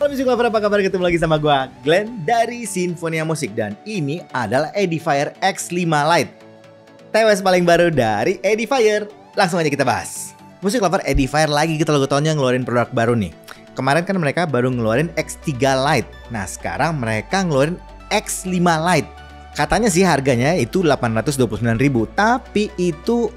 Halo Music Lover, apa kabar? Ketemu lagi sama gue, Glenn dari Sinfonia Musik. Dan ini adalah Edifier X5 Lite, TWS paling baru dari Edifier. Langsung aja kita bahas. Music Lover, Edifier lagi kita logo tahunnya ngeluarin produk baru nih. Kemarin kan mereka baru ngeluarin X3 Lite. Nah sekarang mereka ngeluarin X5 Lite. Katanya sih harganya itu 829.000, tapi itu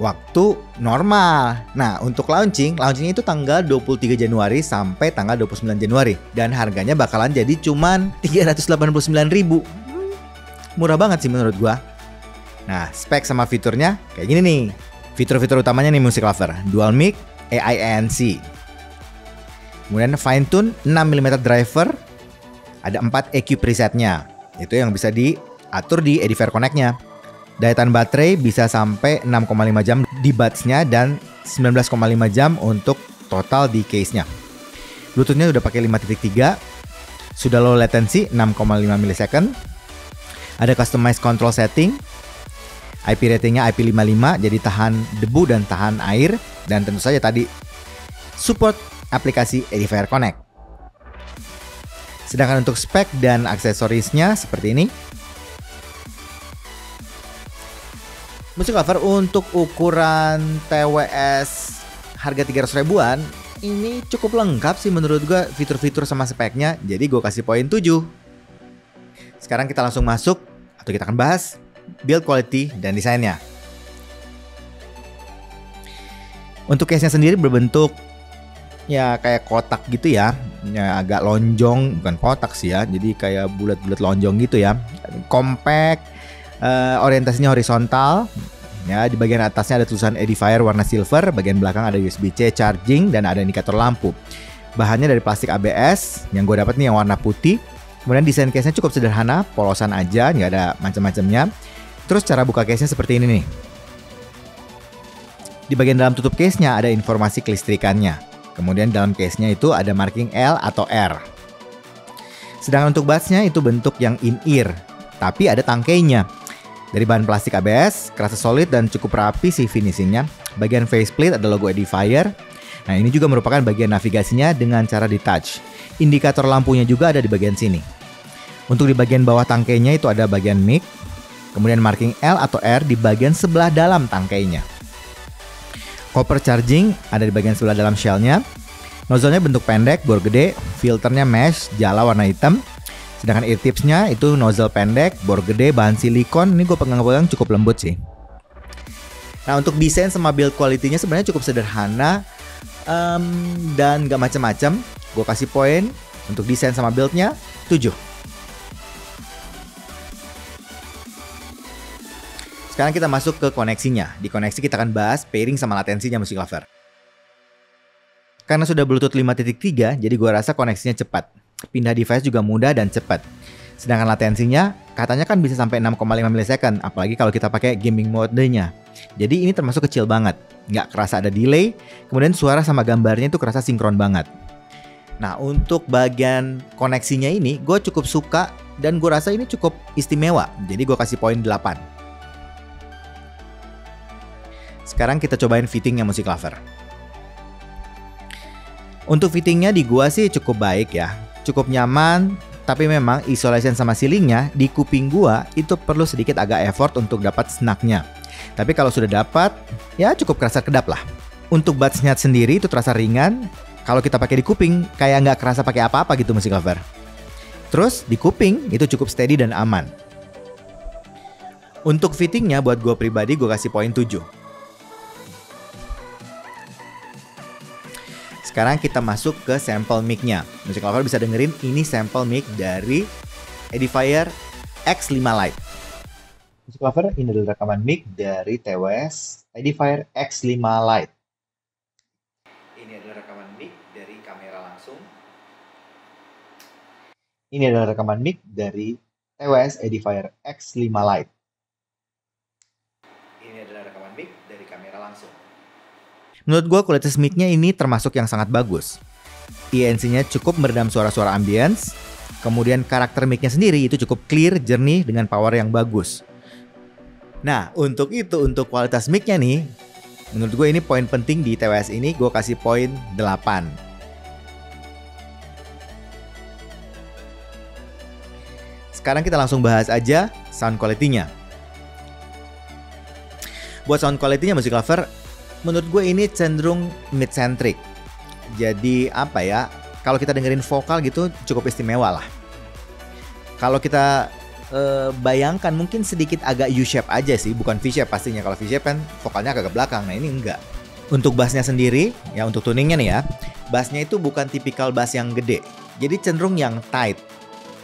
waktu normal. Nah untuk launchingnya itu tanggal 23 Januari sampai tanggal 29 Januari. Dan harganya bakalan jadi cuman 389.000. Murah banget sih menurut gua. Nah spek sama fiturnya kayak gini nih. Fitur-fitur utamanya nih Music Lover: Dual Mic, AI ANC, kemudian Fine Tune 6mm driver, ada 4 EQ presetnya. Itu yang bisa diatur di Edifier Connect-nya. Daya tahan baterai bisa sampai 6,5 jam di buds-nya dan 19,5 jam untuk total di case-nya. Bluetooth-nya udah pakai 5.3, sudah low latency 6,5 millisecond. Ada customized control setting. IP ratingnya IP55, jadi tahan debu dan tahan air. Dan tentu saja tadi support aplikasi Edifier Connect. Sedangkan untuk spek dan aksesorisnya seperti ini. Music Lover, untuk ukuran TWS harga 300 ribuan ini cukup lengkap sih menurut gue, fitur-fitur sama speknya. Jadi gue kasih poin 7. Sekarang kita langsung masuk atau kita akan bahas build quality dan desainnya. Untuk case-nya sendiri berbentuk ya kayak kotak gitu ya, agak lonjong, bukan kotak sih ya, jadi kayak bulat-bulat lonjong gitu ya, compact. Orientasinya horizontal. Ya, di bagian atasnya ada tulisan Edifier warna silver, bagian belakang ada USB-C charging dan ada indikator lampu. Bahannya dari plastik ABS, yang gue dapat nih yang warna putih. Kemudian desain case-nya cukup sederhana, polosan aja, nggak ada macam-macamnya. Terus cara buka case-nya seperti ini nih. Di bagian dalam tutup case-nya ada informasi kelistrikannya. Kemudian dalam case-nya itu ada marking L atau R. Sedangkan untuk buds-nya itu bentuk yang in-ear, tapi ada tangkainya. Dari bahan plastik ABS, kerasa solid dan cukup rapi sih finishingnya. Bagian faceplate ada logo Edifier. Nah ini juga merupakan bagian navigasinya dengan cara di touch. Indikator lampunya juga ada di bagian sini. Untuk di bagian bawah tangkainya itu ada bagian mic. Kemudian marking L atau R di bagian sebelah dalam tangkainya. Copper charging ada di bagian sebelah dalam shellnya. Nozzle-nya bentuk pendek, bor gede, filternya mesh, jala warna hitam. Sedangkan ear tipsnya itu nozzle pendek, bor gede, bahan silikon. Ini gue pegang-pegang cukup lembut sih. Nah untuk desain sama build quality-nya sebenarnya cukup sederhana dan gak macam-macam. Gue kasih poin untuk desain sama build-nya 7. Sekarang kita masuk ke koneksinya. Di koneksi kita akan bahas pairing sama latensinya Music Lover. Karena sudah Bluetooth 5.3, jadi gue rasa koneksinya cepat. Pindah device juga mudah dan cepat. Sedangkan latensinya katanya kan bisa sampai 6,5 millisecond, apalagi kalau kita pakai gaming mode-nya. Jadi ini termasuk kecil banget, nggak kerasa ada delay. Kemudian suara sama gambarnya itu kerasa sinkron banget. Nah untuk bagian koneksinya ini gue cukup suka dan gue rasa ini cukup istimewa. Jadi gue kasih poin 8. Sekarang kita cobain fittingnya Music Lover. Untuk fittingnya di gua sih cukup baik ya, cukup nyaman. Tapi memang isolation sama sealingnya di kuping gua itu perlu sedikit agak effort untuk dapat snugnya. Tapi kalau sudah dapat, ya cukup kerasa kedap lah. Untuk buds-nya sendiri itu terasa ringan. Kalau kita pakai di kuping kayak nggak kerasa pakai apa-apa gitu Music Lover. Terus di kuping itu cukup steady dan aman. Untuk fittingnya buat gua pribadi gua kasih poin 7. Sekarang kita masuk ke sampel mic-nya. Music Lover bisa dengerin ini sampel mic dari Edifier X5 Lite. Music Lover, ini adalah rekaman mic dari TWS Edifier X5 Lite. Ini adalah rekaman mic dari kamera langsung. Ini adalah rekaman mic dari TWS Edifier X5 Lite. Ini adalah rekaman mic dari kamera langsung. Menurut gue kualitas mic-nya ini termasuk yang sangat bagus. ANC-nya cukup meredam suara-suara ambience. Kemudian karakter mic-nya sendiri itu cukup clear, jernih dengan power yang bagus. Nah untuk kualitas mic-nya nih, menurut gue ini poin penting di TWS ini, gue kasih poin 8. Sekarang kita langsung bahas aja sound quality-nya. Buat sound quality-nya Music Lover, menurut gue ini cenderung mid-centric. Jadi apa ya, kalau kita dengerin vokal gitu cukup istimewa lah. Kalau kita bayangkan mungkin sedikit agak U-shape aja sih, bukan V-shape pastinya. Kalau V-shape kan vokalnya agak ke belakang, nah ini enggak. Untuk bassnya sendiri, ya untuk tuningnya nih ya, bassnya itu bukan tipikal bass yang gede. Jadi cenderung yang tight,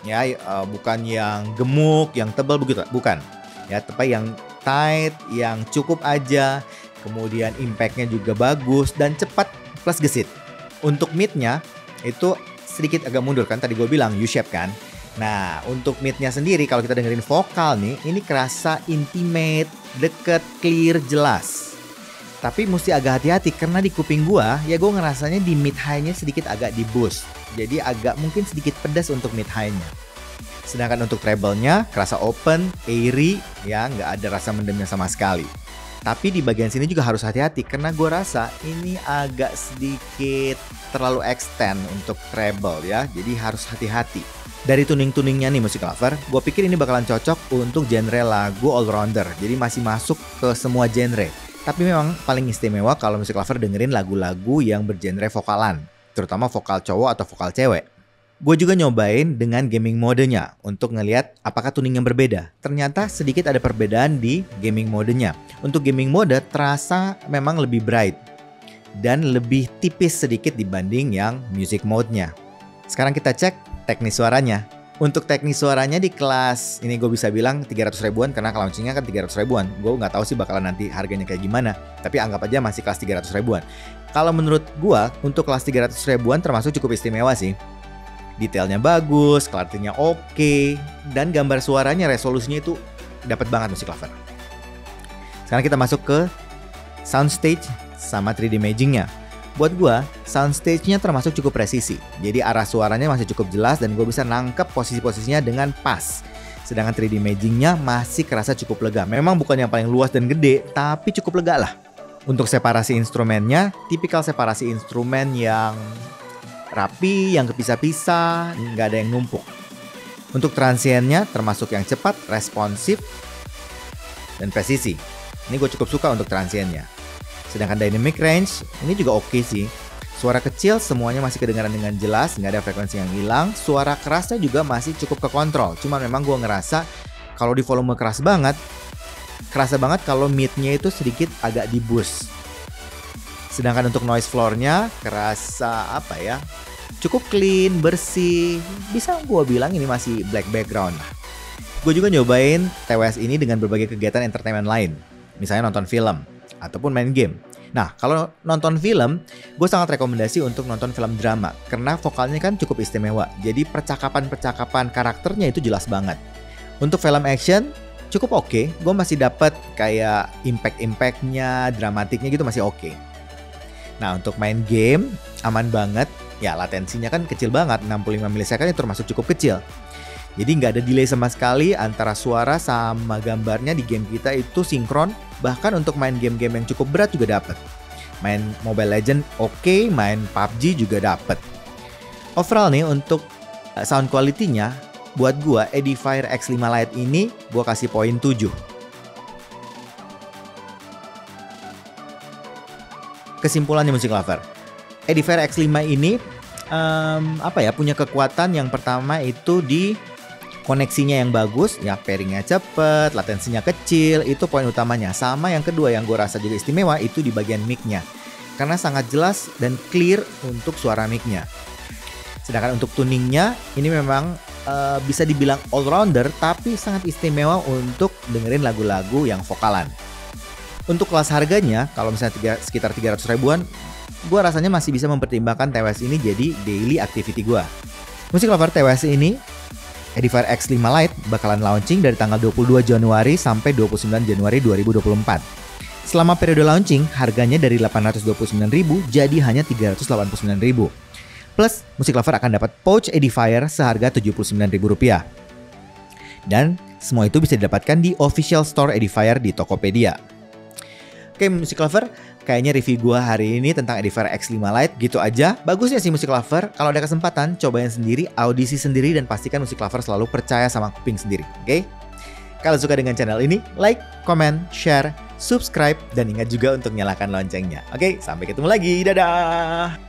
ya bukan yang gemuk, yang tebal begitu, bukan. Ya tapi yang tight, yang cukup aja. Kemudian impactnya juga bagus dan cepat plus gesit. Untuk midnya itu sedikit agak mundur kan, tadi gue bilang U-shape kan. Nah, untuk midnya sendiri kalau kita dengerin vokal nih, ini kerasa intimate, deket, clear, jelas. Tapi mesti agak hati-hati karena di kuping gua, ya gue ngerasanya di mid high-nya sedikit agak di boost. Jadi agak mungkin sedikit pedas untuk mid high-nya. Sedangkan untuk treble-nya kerasa open, airy, ya nggak ada rasa mendemnya sama sekali. Tapi di bagian sini juga harus hati-hati karena gue rasa ini agak sedikit terlalu extend untuk treble ya. Jadi harus hati-hati. Dari tuning-tuningnya nih Music Lover, gue pikir ini bakalan cocok untuk genre lagu all-rounder. Jadi masih masuk ke semua genre. Tapi memang paling istimewa kalau Music Lover dengerin lagu-lagu yang bergenre vokalan. Terutama vokal cowok atau vokal cewek. Gue juga nyobain dengan gaming modenya untuk ngelihat apakah tuning yang berbeda. Ternyata sedikit ada perbedaan di gaming modenya. Untuk gaming mode terasa memang lebih bright. Dan lebih tipis sedikit dibanding yang music mode-nya. Sekarang kita cek teknis suaranya. Untuk teknis suaranya di kelas ini gue bisa bilang 300 ribuan karena launchingnya kan 300 ribuan. Gue nggak tahu sih bakalan nanti harganya kayak gimana. Tapi anggap aja masih kelas 300 ribuan. Kalau menurut gue untuk kelas 300 ribuan termasuk cukup istimewa sih. Detailnya bagus, clarity-nya oke, dan gambar suaranya resolusinya itu dapat banget Music Lover. Sekarang kita masuk ke soundstage sama 3D imaging-nya. Buat gue, soundstage-nya termasuk cukup presisi. Jadi arah suaranya masih cukup jelas dan gue bisa nangkep posisi-posisinya dengan pas. Sedangkan 3D imaging-nya masih kerasa cukup lega. Memang bukan yang paling luas dan gede, tapi cukup lega lah. Untuk separasi instrumennya, tipikal separasi instrumen yang rapi, yang kepisah-pisah, nggak ada yang numpuk. Untuk transiennya termasuk yang cepat, responsif, dan presisi. Ini gue cukup suka untuk transiennya. Sedangkan dynamic range ini juga oke sih. Suara kecil semuanya masih kedengaran dengan jelas, nggak ada frekuensi yang hilang. Suara kerasnya juga masih cukup kekontrol. Cuman memang gue ngerasa kalau di volume keras banget, kerasa banget kalau mid-nya itu sedikit agak di boost. Sedangkan untuk noise floor-nya kerasa apa ya? Cukup clean, bersih. Bisa gue bilang ini masih black background. Gue juga nyobain TWS ini dengan berbagai kegiatan entertainment lain. Misalnya nonton film ataupun main game. Nah, kalau nonton film, gue sangat rekomendasi untuk nonton film drama karena vokalnya kan cukup istimewa. Jadi percakapan-percakapan karakternya itu jelas banget. Untuk film action cukup oke. Gue masih dapat kayak impact-impactnya, dramatiknya gitu masih oke. Nah, untuk main game aman banget. Ya, latensinya kan kecil banget, 65 ms itu termasuk cukup kecil. Jadi nggak ada delay sama sekali antara suara sama gambarnya di game kita itu sinkron. Bahkan untuk main game-game yang cukup berat juga dapet. Main Mobile Legends oke, main PUBG juga dapet. Overall nih untuk sound quality-nya, buat gua Edifier X5 Lite ini gua kasih poin 7. Kesimpulannya Music Lover, Edifier X5 ini punya kekuatan yang pertama itu di koneksinya yang bagus, ya pairingnya cepet, latensinya kecil, itu poin utamanya. Sama yang kedua yang gue rasa juga istimewa itu di bagian mic-nya. Karena sangat jelas dan clear untuk suara mic-nya. Sedangkan untuk tuningnya, ini memang bisa dibilang all-rounder, tapi sangat istimewa untuk dengerin lagu-lagu yang vokalan. Untuk kelas harganya, kalau misalnya sekitar 300 ribuan, gue rasanya masih bisa mempertimbangkan TWS ini jadi daily activity gue. Music Lover, TWS ini Edifier X5 Lite bakalan launching dari tanggal 22 Januari sampai 29 Januari 2024. Selama periode launching, harganya dari 829.000 jadi hanya 389.000. Plus, Music Lover akan dapat pouch Edifier seharga Rp79.000. Dan semua itu bisa didapatkan di official store Edifier di Tokopedia. Oke Music Lover, kayaknya review gua hari ini tentang Edifier X5 Lite gitu aja. Bagusnya sih Music Lover, kalau ada kesempatan cobain sendiri, audisi sendiri, dan pastikan Music Lover selalu percaya sama kuping sendiri, oke? Kalau suka dengan channel ini, like, comment, share, subscribe, dan ingat juga untuk nyalakan loncengnya. Oke, sampai ketemu lagi. Dadah!